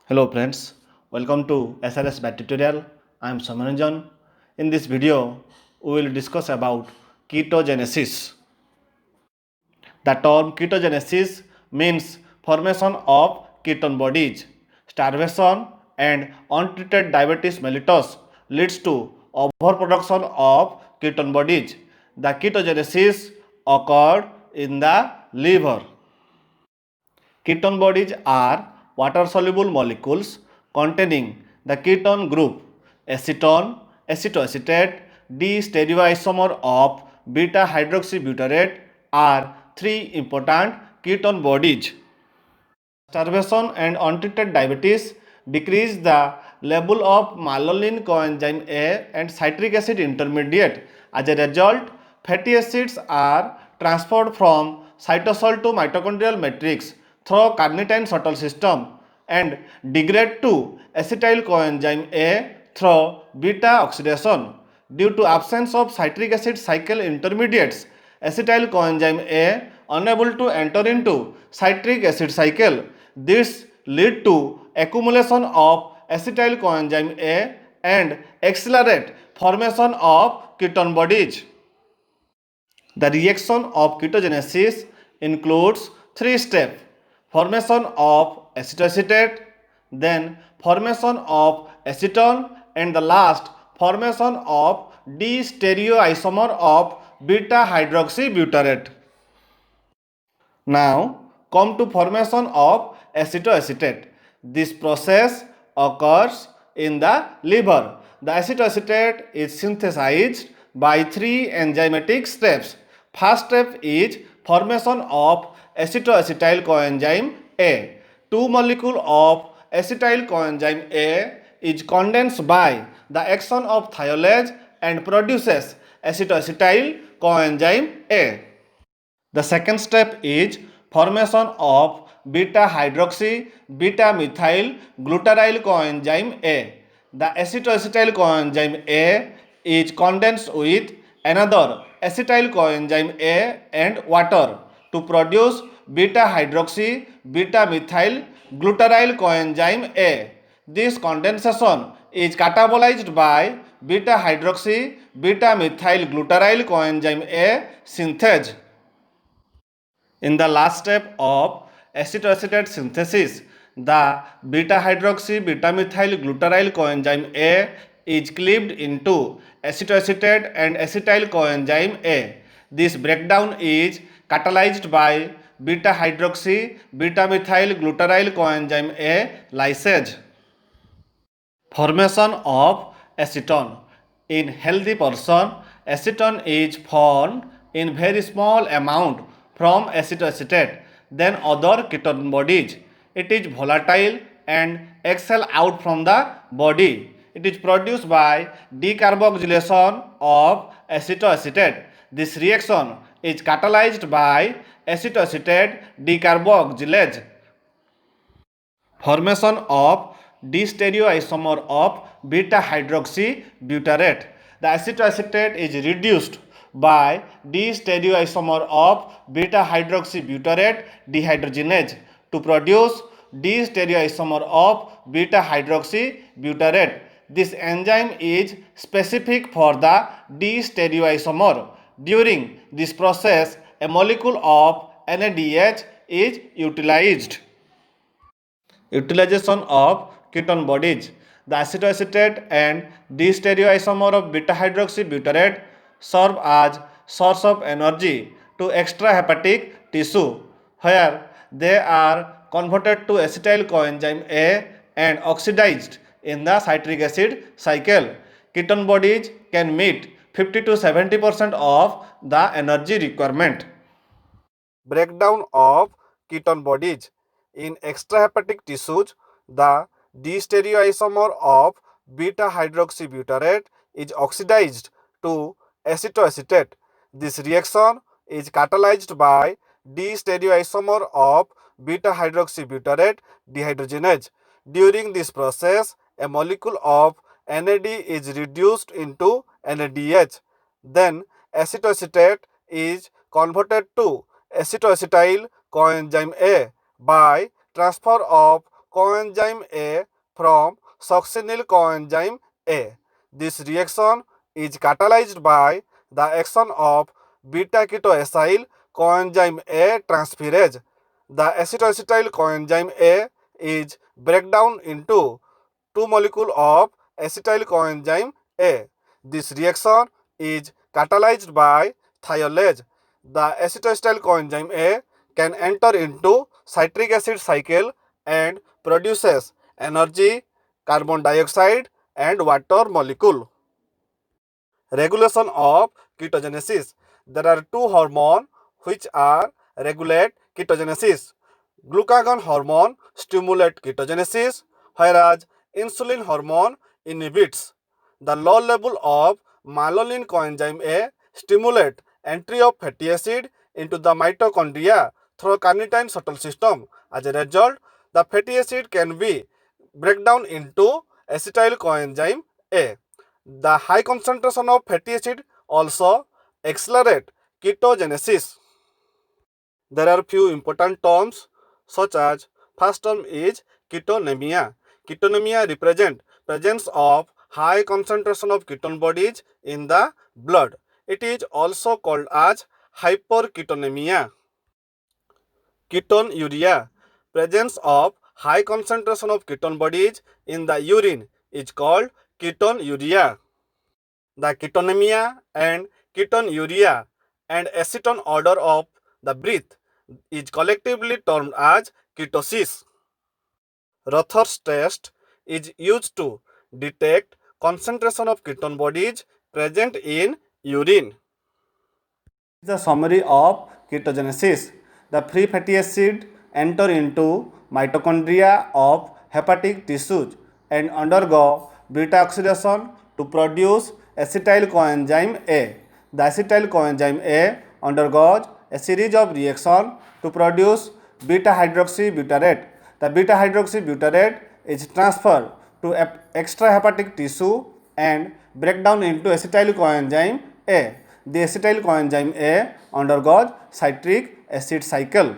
Hello friends, welcome to SRS Bat Tutorial. I am Samaranjan. In this video, we will discuss about ketogenesis. The term ketogenesis means formation of ketone bodies. Starvation and untreated diabetes mellitus leads to overproduction of ketone bodies. The ketogenesis occurred in the liver. Ketone bodies are water-soluble molecules containing the ketone group acetone, acetoacetate, D-stereoisomer of beta-hydroxybutyrate are three important ketone bodies. Starvation and untreated diabetes decrease the level of malonyl coenzyme A and citric acid intermediate. As a result, fatty acids are transferred from cytosol to mitochondrial matrix through carnitine shuttle system and degrade to acetyl coenzyme A through beta oxidation. Due to absence of citric acid cycle intermediates, acetyl coenzyme A unable to enter into citric acid cycle. This lead to accumulation of acetyl coenzyme A and accelerate formation of ketone bodies. The reaction of ketogenesis includes three steps: formation of acetoacetate, then formation of acetone, and the last formation of D-stereoisomer of beta hydroxybutyrate. Now come to formation of acetoacetate. This process occurs in the liver. The acetoacetate is synthesized by three enzymatic steps. First step is formation of acetoacetyl coenzyme A. Two molecule of acetyl coenzyme A is condensed by the action of thiolase and produces acetoacetyl coenzyme A. The second step is formation of beta hydroxy beta methyl glutaryl coenzyme A. The acetoacetyl coenzyme A is condensed with another acetyl coenzyme A and water to produce beta hydroxy beta methyl glutaryl coenzyme A. This condensation is catabolized by beta hydroxy beta methyl glutaryl coenzyme A synthase. In the last step of acetoacetate synthesis, the beta hydroxy beta methyl glutaryl coenzyme A is cleaved into acetoacetate and acetyl coenzyme A. This breakdown is catalyzed by beta hydroxy beta methyl glutaryl coenzyme A lysase. Formation of acetone. In healthy person, acetone is formed in very small amount from acetoacetate than other ketone bodies. It is volatile and exhale out from the body. It is produced by decarboxylation of acetoacetate. This reaction is catalyzed by acetoacetate decarboxylase. Formation of D-stereoisomer of beta hydroxybutyrate. The acetoacetate is reduced by D-stereoisomer of beta hydroxybutyrate dehydrogenase to produce D-stereoisomer of beta hydroxybutyrate. This enzyme is specific for the D-stereoisomer. During this process, a molecule of NADH is utilized. Utilization of ketone bodies. The acetoacetate and D-stereoisomer of beta hydroxybutyrate serve as source of energy to extrahepatic tissue, where they are converted to acetyl coenzyme A and oxidized in the citric acid cycle. Ketone bodies can meet 50 to 70% of the energy requirement. Breakdown of ketone bodies. In extrahepatic tissues, the D-stereoisomer of beta hydroxybutyrate is oxidized to acetoacetate. This reaction is catalyzed by D-stereoisomer of beta hydroxybutyrate dehydrogenase. During this process, a molecule of NAD is reduced into NADH. Then acetoacetate is converted to acetoacetyl coenzyme A by transfer of coenzyme A from succinyl coenzyme A. This reaction is catalyzed by the action of beta-ketoacyl coenzyme A transferase. The acetoacetyl coenzyme A is breakdown into two molecules of acetyl coenzyme A. This reaction is catalyzed by thiolase. The acetoacetyl coenzyme A can enter into citric acid cycle and produces energy, carbon dioxide and water molecule. Regulation of ketogenesis. There are two hormones which are regulate ketogenesis. Glucagon hormone stimulates ketogenesis, whereas insulin hormone inhibits. The low level of malonyl coenzyme A stimulate entry of fatty acid into the mitochondria through carnitine shuttle system. As a result, the fatty acid can be breakdown into acetyl coenzyme A. The high concentration of fatty acid also accelerate ketogenesis. There are few important terms such as first term is ketonemia. Ketonemia represent presence of high concentration of ketone bodies in the blood. It is also called as hyperketonemia. Ketonuria. Presence of high concentration of ketone bodies in the urine is called ketonuria. The ketonemia and ketonuria and acetone order of the breath is collectively termed as ketosis. Rother's test is used to detect concentration of ketone bodies present in urine. The summary of ketogenesis. The free fatty acid enter into mitochondria of hepatic tissues and undergo beta oxidation to produce acetyl coenzyme A. The acetyl coenzyme A undergoes a series of reactions to produce beta hydroxybutyrate. The beta hydroxybutyrate is transferred to extrahepatic tissue and breakdown into acetyl coenzyme A. The acetyl coenzyme A undergoes citric acid cycle.